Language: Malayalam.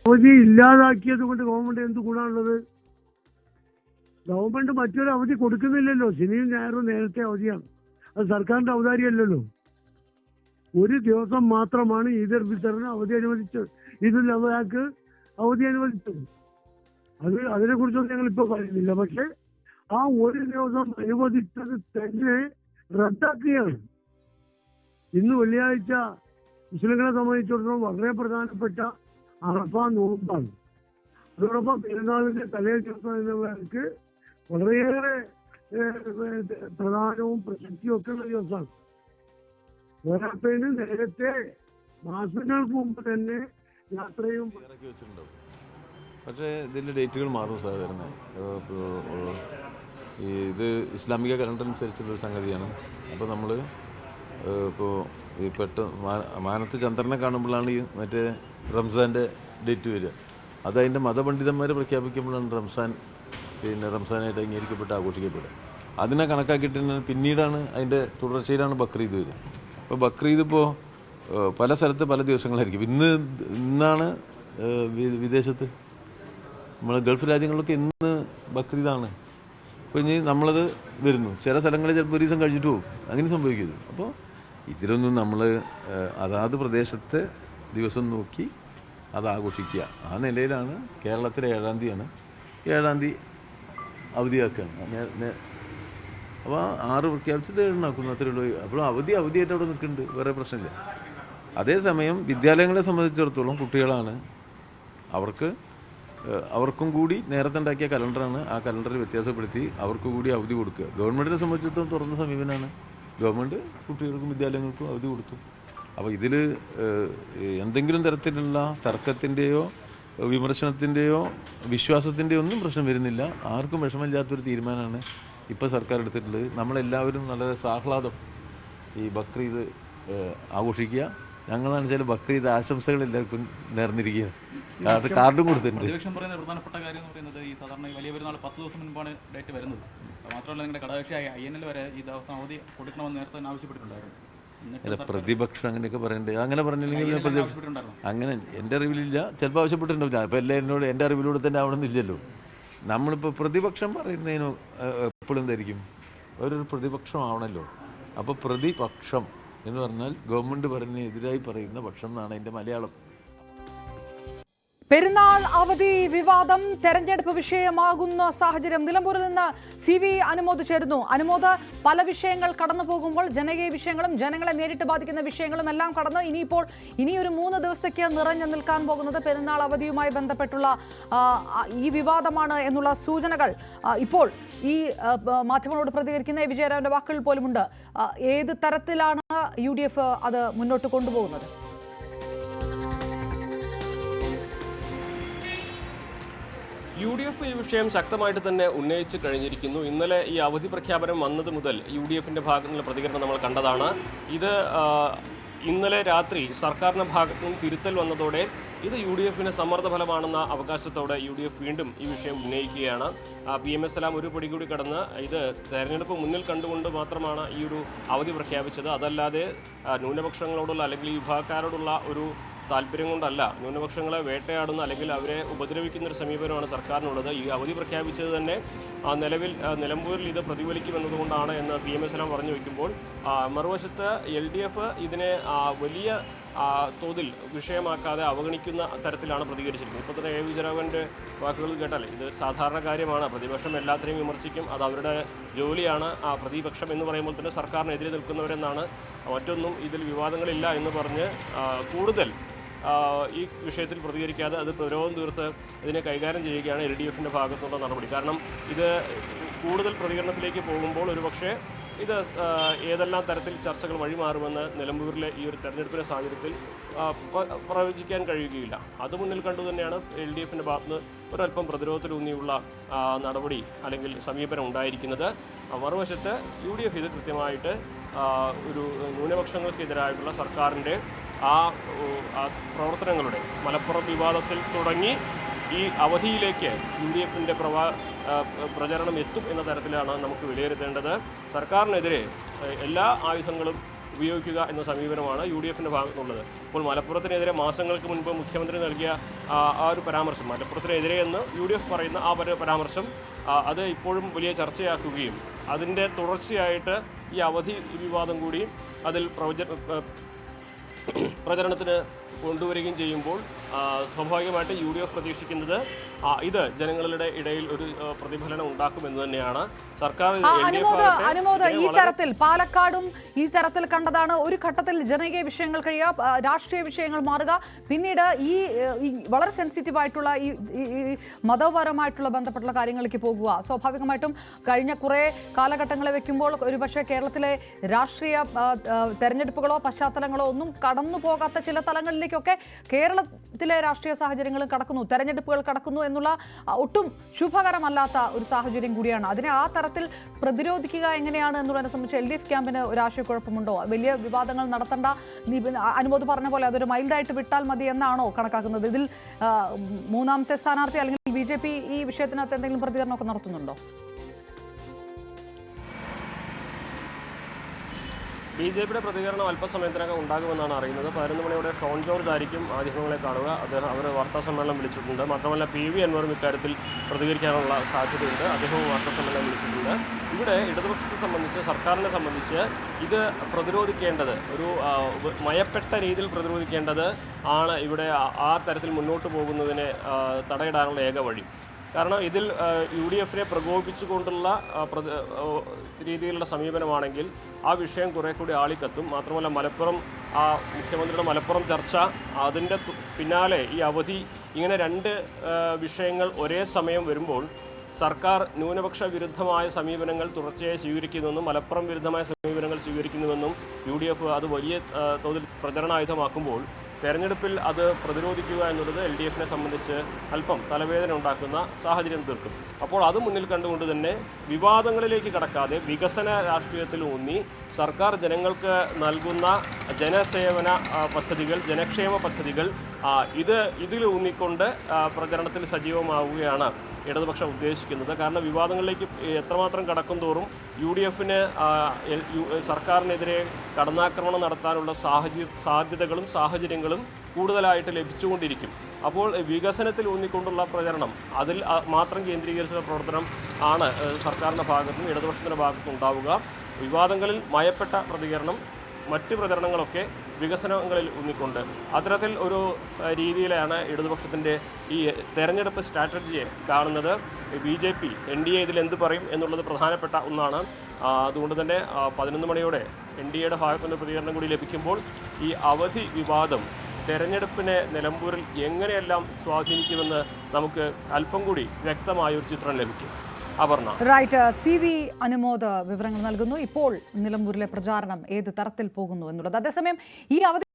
അവധി ഇല്ലാതാക്കിയത് കൊണ്ട് ഗവൺമെന്റ് എന്ത് ഗുണമുള്ളത്? ഗവൺമെന്റ് മറ്റൊരു അവധി കൊടുക്കുന്നില്ലല്ലോ. ശനിയും ഞായറും നേരത്തെ അവധിയാണ്. അത് സർക്കാരിന്റെ ഔദാര്യമല്ലല്ലോ. ഒരു ദിവസം മാത്രമാണ് ഈദുൽ ഫിത്തറിന് അവധി അനുവദിച്ചത്, ഈദുൽ അദ്ഹയ്ക്ക് അവധി അനുവദിച്ചത്. അതിനെ കുറിച്ചൊന്നും ഞങ്ങൾ ഇപ്പൊ പറയുന്നില്ല. പക്ഷെ ആ ഒരു ദിവസം അനുവദിച്ചത് തന്നെ റദ്ദാക്കുകയാണ്. ഇന്ന് വെള്ളിയാഴ്ച മുസ്ലിങ്ങളെ സംബന്ധിച്ചിടത്തോളം വളരെ പ്രധാനപ്പെട്ട അറഫ നോമ്പാണ്. അതോടൊപ്പം പെരുന്നാളിന്റെ തലേ ദിവസം എന്നുള്ളവർക്ക് വളരെയേറെ പ്രധാനവും പ്രസക്തിയും ഒക്കെ ഉള്ള ദിവസമാണ്. പോരാത്തതിന് നേരത്തെ മാസങ്ങൾക്ക് മുമ്പ് തന്നെ യാത്രയും വെച്ചിട്ടുണ്ടാവും. പക്ഷേ ഇതിൻ്റെ ഡേറ്റുകൾ മാറും സാധാരണ. ഇത് ഇസ്ലാമിക കലണ്ടർ അനുസരിച്ചുള്ളൊരു സംഗതിയാണ്. അപ്പോൾ നമ്മൾ ഇപ്പോൾ ഈ മാനത്ത് ചന്ദ്രനെ കാണുമ്പോഴാണ് ഈ മറ്റേ റംസാൻ്റെ ഡേറ്റ് വരിക. അതതിൻ്റെ മതപണ്ഡിതന്മാർ പ്രഖ്യാപിക്കുമ്പോഴാണ് റംസാനായിട്ട് അംഗീകരിക്കപ്പെട്ട് ആഘോഷിക്കപ്പെടുക. അതിനെ കണക്കാക്കിയിട്ട് പിന്നീടാണ് അതിൻ്റെ തുടർച്ചയിലാണ് ബക്രീദ് വരിക. അപ്പോൾ ബക്രീദ് ഇപ്പോൾ പല സ്ഥലത്ത് പല ദിവസങ്ങളായിരിക്കും. ഇന്നാണ് വിദേശത്ത് നമ്മൾ ഗൾഫ് രാജ്യങ്ങളിലൊക്കെ ഇന്ന് ബക്രീദാണ്. അപ്പോൾ ഇനി നമ്മളത് വരുന്നു. ചില സ്ഥലങ്ങളിൽ ചിലപ്പോൾ ഒരു ദിവസം കഴിഞ്ഞിട്ട് പോകും. അങ്ങനെ സംഭവിക്കുന്നത്. അപ്പോൾ ഇതിലൊന്നും നമ്മൾ അതാത് പ്രദേശത്തെ ദിവസം നോക്കി അത് ആഘോഷിക്കുക. ആ നിലയിലാണ് കേരളത്തിലെ 7-ാം തീയതിയാണ്. 7-ാം തീയതി അവധിയാക്കുകയാണ്. അപ്പോൾ 6 പ്രഖ്യാപിച്ചത് 7 അത്രേ ഉള്ളൂ. അപ്പോൾ അവധിയായിട്ട് അവിടെ നിൽക്കുന്നുണ്ട്, വേറെ പ്രശ്നമില്ല. അതേസമയം വിദ്യാലയങ്ങളെ സംബന്ധിച്ചിടത്തോളം കുട്ടികളാണ്, അവർക്കും കൂടി നേരത്തെ ഉണ്ടാക്കിയ കലണ്ടറാണ്. ആ കലണ്ടറിൽ വ്യത്യാസപ്പെടുത്തി അവർക്ക് കൂടി അവധി കൊടുക്കുക. ഗവൺമെൻറ്റിനെ സംബന്ധിച്ചിടത്തോളം തുറന്ന സമീപനമാണ്. ഗവൺമെൻറ് കുട്ടികൾക്കും വിദ്യാലയങ്ങൾക്കും അവധി കൊടുത്തു. അപ്പോൾ ഇതിൽ എന്തെങ്കിലും തരത്തിലുള്ള തർക്കത്തിൻ്റെയോ വിമർശനത്തിൻ്റെയോ വിശ്വാസത്തിൻ്റെയോ ഒന്നും പ്രശ്നം വരുന്നില്ല. ആർക്കും വിഷമമില്ലാത്തൊരു തീരുമാനമാണ് ഇപ്പോൾ സർക്കാർ എടുത്തിട്ടുള്ളത്. നമ്മളെല്ലാവരും വളരെ സാഹ്ലാദം ഈ ബക്രീദ് ആഘോഷിക്കുക. ഞങ്ങളാണ് ചില ബക്രീദ് ആശംസകൾ എല്ലാവർക്കും നേർന്നിരിക്കുക. കാർഡും കൊടുത്തിട്ടുണ്ട്. പ്രതിപക്ഷം പറയുന്ന പ്രധാനപ്പെട്ട കാര്യം എന്ന് പറയുന്നത് ഈ സാധാരണ വലിയ പെരുന്നാൾ 10 ദിവസം മുൻപാണ് ഡേറ്റ് വരുന്നത്. മാത്രമല്ല നിങ്ങളുടെ ഘടകകക്ഷിയായ INL വരെ ഈ ദിവസം അവധി കൊടുക്കണമെന്ന് നേരത്തെ ആവശ്യപ്പെട്ടിട്ടുണ്ടായിരുന്നു. അല്ല, പ്രതിപക്ഷം അങ്ങനെയൊക്കെ പറയണ്ടേ? അങ്ങനെ പറഞ്ഞില്ലെങ്കിൽ പ്രതിപക്ഷം അങ്ങനെ എൻ്റെ അറിവിലില്ല. ചിലപ്പോൾ ആവശ്യപ്പെട്ടിട്ടുണ്ടാവും. അപ്പോൾ എല്ലാവരും എൻ്റെ അറിവിലൂടെ തന്നെ ആവണമെന്നില്ലല്ലോ. നമ്മളിപ്പോൾ പ്രതിപക്ഷം പറയുന്നതിന് എപ്പോഴും എന്തായിരിക്കും ഒരു പ്രതിപക്ഷം ആവണമല്ലോ. അപ്പോൾ പ്രതിപക്ഷം എന്ന് പറഞ്ഞാൽ ഗവൺമെൻറ് പറയുന്നതിനെതിരായി പറയുന്ന പക്ഷം എന്നാണ് അതിൻ്റെ മലയാളം. പെരുന്നാൾ അവധി വിവാദം തെരഞ്ഞെടുപ്പ് വിഷയമാകുന്ന സാഹചര്യം. നിലമ്പൂരിൽ നിന്ന് CV അനുമോദ് ചേരുന്നു. അനുമോദ്, പല വിഷയങ്ങൾ കടന്നു പോകുമ്പോൾ ജനകീയ വിഷയങ്ങളും ജനങ്ങളെ നേരിട്ട് ബാധിക്കുന്ന വിഷയങ്ങളും എല്ലാം കടന്ന് ഇനിയൊരു 3 ദിവസത്തേക്ക് നിറഞ്ഞു നിൽക്കാൻ പോകുന്നത് പെരുന്നാൾ അവധിയുമായി ബന്ധപ്പെട്ടുള്ള ഈ വിവാദമാണ് എന്നുള്ള സൂചനകൾ ഇപ്പോൾ ഈ മാധ്യമങ്ങളോട് പ്രതികരിക്കുന്ന വിജയരാഘവന്റെ വാക്കുകൾ പോലുമുണ്ട്. ഏത് തരത്തിലാണ് UDF അത് മുന്നോട്ട് കൊണ്ടുപോകുന്നത്? UDF ഈ വിഷയം ശക്തമായിട്ട് തന്നെ ഉന്നയിച്ച് കഴിഞ്ഞിരിക്കുന്നു. ഇന്നലെ ഈ അവധി പ്രഖ്യാപനം വന്നത് മുതൽ UDFിൻ്റെ ഭാഗത്തു നിന്നുള്ള പ്രതികരണം നമ്മൾ കണ്ടതാണ്. ഇത് ഇന്നലെ രാത്രി സർക്കാരിൻ്റെ ഭാഗത്തു നിന്ന് തിരുത്തൽ വന്നതോടെ ഇത് UDFിന് സമ്മർദ്ദ ഫലമാണെന്ന അവകാശത്തോടെ UDF വീണ്ടും ഈ വിഷയം ഉന്നയിക്കുകയാണ്. PMS എല്ലാം ഒരു പടി കൂടി കടന്ന് ഇത് തെരഞ്ഞെടുപ്പ് മുന്നിൽ കണ്ടുകൊണ്ട് മാത്രമാണ് ഈ ഒരു അവധി പ്രഖ്യാപിച്ചത്. അതല്ലാതെ ന്യൂനപക്ഷങ്ങളോടുള്ള അല്ലെങ്കിൽ ഈ വിഭാഗക്കാരോടുള്ള ഒരു താല്പര്യം കൊണ്ടല്ല. ന്യൂനപക്ഷങ്ങളെ വേട്ടയാടുന്ന അല്ലെങ്കിൽ അവരെ ഉപദ്രവിക്കുന്ന ഒരു സമീപനമാണ് സർക്കാരിനുള്ളത്. ഈ അവധി പ്രഖ്യാപിച്ചത് തന്നെ നിലവിൽ നിലമ്പൂരിൽ ഇത് പ്രതിഫലിക്കുമെന്നതുകൊണ്ടാണ് എന്ന് PMS എല്ലാം പറഞ്ഞു വയ്ക്കുമ്പോൾ, മറുവശത്ത് LDF ഇതിനെ വലിയ തോതിൽ വിഷയമാക്കാതെ അവഗണിക്കുന്ന തരത്തിലാണ് പ്രതികരിച്ചിരിക്കുന്നത്. ഇപ്പോൾ തന്നെ വിജയരാഘവൻ്റെ വാക്കുകൾ കേട്ടാൽ ഇത് സാധാരണ കാര്യമാണ്. പ്രതിപക്ഷം എല്ലാത്തിനെയും വിമർശിക്കും, അത് അവരുടെ ജോലിയാണ്. പ്രതിപക്ഷം എന്ന് പറയുമ്പോൾ തന്നെ സർക്കാരിനെതിരെ നിൽക്കുന്നവരെന്നാണ്. മറ്റൊന്നും ഇതിൽ വിവാദങ്ങളില്ല എന്ന് പറഞ്ഞ് കൂടുതൽ ഈ വിഷയത്തിൽ പ്രതികരിക്കാതെ അത് പ്രതിരോധം തീർത്ത് ഇതിനെ കൈകാര്യം ചെയ്യുകയാണ് LDFിൻ്റെ ഭാഗത്തുള്ള നടപടി. കാരണം ഇത് കൂടുതൽ പ്രതികരണത്തിലേക്ക് പോകുമ്പോൾ ഒരുപക്ഷെ ഇത് ഏതെല്ലാം തരത്തിൽ ചർച്ചകൾ വഴിമാറുമെന്ന് നിലമ്പൂരിലെ ഈ ഒരു തെരഞ്ഞെടുപ്പിൻ്റെ സാഹചര്യത്തിൽ പ്രവചിക്കാൻ കഴിയുകയില്ല. അത് മുന്നിൽ കണ്ടു തന്നെയാണ് LDFിൻ്റെ ഭാഗത്തുനിന്ന് ഒരല്പം പ്രതിരോധത്തിലൂന്നിയുള്ള നടപടി അല്ലെങ്കിൽ സമീപനം ഉണ്ടായിരിക്കുന്നത്. മറുവശത്ത് UDF ഇത് കൃത്യമായിട്ട് ഒരു ന്യൂനപക്ഷങ്ങൾക്കെതിരായിട്ടുള്ള സർക്കാരിൻ്റെ ആ പ്രവർത്തനങ്ങളുടെ മലപ്പുറം വിവാദത്തിൽ തുടങ്ങി ഈ അവധിയിലേക്ക് UDFിൻ്റെ പ്രചരണം എത്തും എന്ന തരത്തിലാണ് നമുക്ക് വിലയിരുത്തേണ്ടത്. സർക്കാരിനെതിരെ എല്ലാ ആയുധങ്ങളും ഉപയോഗിക്കുക എന്ന സമീപനമാണ് UDFിൻ്റെ ഭാഗത്തുനിന്നുള്ളത്. ഇപ്പോൾ മലപ്പുറത്തിനെതിരെ മാസങ്ങൾക്ക് മുൻപ് മുഖ്യമന്ത്രി നൽകിയ ആ ഒരു പരാമർശം, മലപ്പുറത്തിനെതിരെ എന്ന് UDF പറയുന്ന ആ പരാമർശം അത് ഇപ്പോഴും വലിയ ചർച്ചയാക്കുകയും അതിൻ്റെ തുടർച്ചയായിട്ട് ഈ അവധി വിവാദം കൂടി അതിൽ പ്രചരണത്തിന് കൊണ്ടുവരികയും ചെയ്യുമ്പോൾ സ്വാഭാവികമായിട്ട് UDF പ്രതീക്ഷിക്കുന്നത് ഇത് ജനങ്ങളുടെ ഇടയിൽ ഒരു പ്രതിഫലനം ഉണ്ടാക്കുമെന്ന് തന്നെയാണ്. സർക്കാർ അനുമോദ് ഈ തരത്തിൽ പാലക്കാടും ഈ തരത്തിൽ കണ്ടതാണ്. ഒരു ഘട്ടത്തിൽ ജനകീയ വിഷയങ്ങൾ കഴിയുക, രാഷ്ട്രീയ വിഷയങ്ങൾ മാറുക, പിന്നീട് ഈ വളരെ സെൻസിറ്റീവ് ആയിട്ടുള്ള ഈ മതപരമായിട്ടുള്ള ബന്ധപ്പെട്ടുള്ള കാര്യങ്ങളിലേക്ക് പോകുക. സ്വാഭാവികമായിട്ടും കഴിഞ്ഞ കുറേ കാലഘട്ടങ്ങളെ വെക്കുമ്പോൾ ഒരുപക്ഷെ കേരളത്തിലെ രാഷ്ട്രീയ തെരഞ്ഞെടുപ്പുകളോ പശ്ചാത്തലങ്ങളോ ഒന്നും കടന്നു പോകാത്ത ചില തലങ്ങളിലേക്കൊക്കെ കേരളത്തിലെ രാഷ്ട്രീയ സാഹചര്യങ്ങളും കടക്കുന്നു, തെരഞ്ഞെടുപ്പുകൾ കടക്കുന്നു എന്നുള്ള ഒട്ടും ശുഭകരമല്ലാത്ത ഒരു സാഹചര്യം കൂടിയാണ്. അതിനെ ആ തരത്തിൽ പ്രതിരോധിക്കുക എങ്ങനെയാണ് എന്നുള്ളതിനെ സംബന്ധിച്ച് LDF ക്യാമ്പിന് ഒരു ആശയക്കുഴപ്പമുണ്ടോ? വലിയ വിവാദങ്ങൾ നടത്തേണ്ട, അനുമോദ് പറഞ്ഞ പോലെ അതൊരു മൈൽഡായിട്ട് വിട്ടാൽ മതി എന്നാണോ കണക്കാക്കുന്നത്? ഇതിൽ മൂന്നാമത്തെ സ്ഥാനാർത്ഥി അല്ലെങ്കിൽ BJP ഈ വിഷയത്തിനകത്ത് എന്തെങ്കിലും പ്രതികരണമൊക്കെ നടത്തുന്നുണ്ടോ? BJPയുടെ പ്രതികരണം അല്പസമയത്തിനകം ഉണ്ടാകുമെന്നാണ് അറിയുന്നത്. 11 മണിയോടെ ഷോൺ ജോർജ് ആയിരിക്കും മാധ്യമങ്ങളെ കാണുക. അവർ വാർത്താസമ്മേളനം വിളിച്ചിട്ടുണ്ട്. മാത്രമല്ല PV അൻവറും ഇക്കാര്യത്തിൽ പ്രതികരിക്കാനുള്ള സാധ്യതയുണ്ട്. അദ്ദേഹവും വാർത്താസമ്മേളനം വിളിച്ചിട്ടുണ്ട്. ഇവിടെ ഇടതുപക്ഷത്തെ സംബന്ധിച്ച്, സർക്കാരിനെ സംബന്ധിച്ച് ഇത് പ്രതിരോധിക്കേണ്ടത്, ഒരു മയപ്പെട്ട രീതിയിൽ പ്രതിരോധിക്കേണ്ടത് ആണ് ഇവിടെ ആ തരത്തിൽ മുന്നോട്ട് പോകുന്നതിനെ തടയിടാനുള്ള ഏക വഴി. കാരണം ഇതിൽ UDFിനെ പ്രകോപിപ്പിച്ചുകൊണ്ടുള്ള രീതിയിലുള്ള സമീപനമാണെങ്കിൽ ആ വിഷയം കുറെ കൂടി ആളിക്കത്തും. മാത്രമല്ല മുഖ്യമന്ത്രിയുടെ മലപ്പുറം ചർച്ച, അതിൻ്റെ പിന്നാലെ ഈ അവധി, ഇങ്ങനെ രണ്ട് വിഷയങ്ങൾ ഒരേ സമയം വരുമ്പോൾ സർക്കാർ ന്യൂനപക്ഷ വിരുദ്ധമായ സമീപനങ്ങൾ തുടർച്ചയായി സ്വീകരിക്കുന്നുവെന്നും മലപ്പുറം വിരുദ്ധമായ സമീപനങ്ങൾ സ്വീകരിക്കുന്നുവെന്നും UDF അത് വലിയ തോതിൽ പ്രചരണായുധമാക്കുമ്പോൾ തെരഞ്ഞെടുപ്പിൽ അത് പ്രതിരോധിക്കുക എന്നുള്ളത് LDFിനെ സംബന്ധിച്ച് അല്പം തലവേദന ഉണ്ടാക്കുന്ന സാഹചര്യം തീർക്കും. അപ്പോൾ അത് മുന്നിൽ കണ്ടുകൊണ്ട് തന്നെ വിവാദങ്ങളിലേക്ക് കടക്കാതെ വികസന രാഷ്ട്രീയത്തിൽ ഊന്നി സർക്കാർ ജനങ്ങൾക്ക് നൽകുന്ന ജനസേവന പദ്ധതികൾ, ജനക്ഷേമ പദ്ധതികൾ ഇതിൽ ഊന്നിക്കൊണ്ട് പ്രചരണത്തിൽ സജീവമാവുകയാണ് ഇടതുപക്ഷം ഉദ്ദേശിക്കുന്നത്. കാരണം വിവാദങ്ങളിലേക്ക് എത്രമാത്രം കടക്കും തോറും UDFിന് സർക്കാരിനെതിരെ കടന്നാക്രമണം നടത്താനുള്ള സാധ്യതകളും സാഹചര്യങ്ങളും കൂടുതലായിട്ട് ലഭിച്ചുകൊണ്ടിരിക്കും. അപ്പോൾ വികസനത്തിൽ ഊന്നിക്കൊണ്ടുള്ള പ്രചരണം, അതിൽ മാത്രം കേന്ദ്രീകരിച്ചുള്ള പ്രവർത്തനം ആണ് സർക്കാരിൻ്റെ ഭാഗത്തും ഇടതുപക്ഷത്തിൻ്റെ ഭാഗത്തും ഉണ്ടാവുക. വിവാദങ്ങളിൽ മയപ്പെട്ട പ്രതികരണം, മറ്റ് പ്രചരണങ്ങളൊക്കെ വികസനങ്ങളിൽ ഊന്നിക്കൊണ്ട് അത്തരത്തിൽ ഒരു രീതിയിലാണ് ഇടതുപക്ഷത്തിൻ്റെ ഈ തെരഞ്ഞെടുപ്പ് സ്ട്രാറ്റജിയെ കാണുന്നത്. BJP NDA ഇതിൽ എന്ത് പറയും എന്നുള്ളത് പ്രധാനപ്പെട്ട ഒന്നാണ്. അതുകൊണ്ട് തന്നെ 11 മണിയോടെ NDAയുടെ ഭാഗത്തുനിന്ന് പ്രതികരണം കൂടി ലഭിക്കുമ്പോൾ ഈ അവധി വിവാദം തെരഞ്ഞെടുപ്പിനെ നിലമ്പൂരിൽ എങ്ങനെയെല്ലാം സ്വാധീനിക്കുമെന്ന് നമുക്ക് അല്പം കൂടി വ്യക്തമായ ഒരു ചിത്രം ലഭിക്കും. അപർണ. റൈറ്റ്. CV അനുമോദ് വിവരങ്ങൾ നൽകുന്നു. ഇപ്പോൾ നിലമ്പൂരിലെ പ്രചാരണം ഏത് തരത്തിൽ പോകുന്നു എന്നുള്ളത്. അതേസമയം ഈ അവധി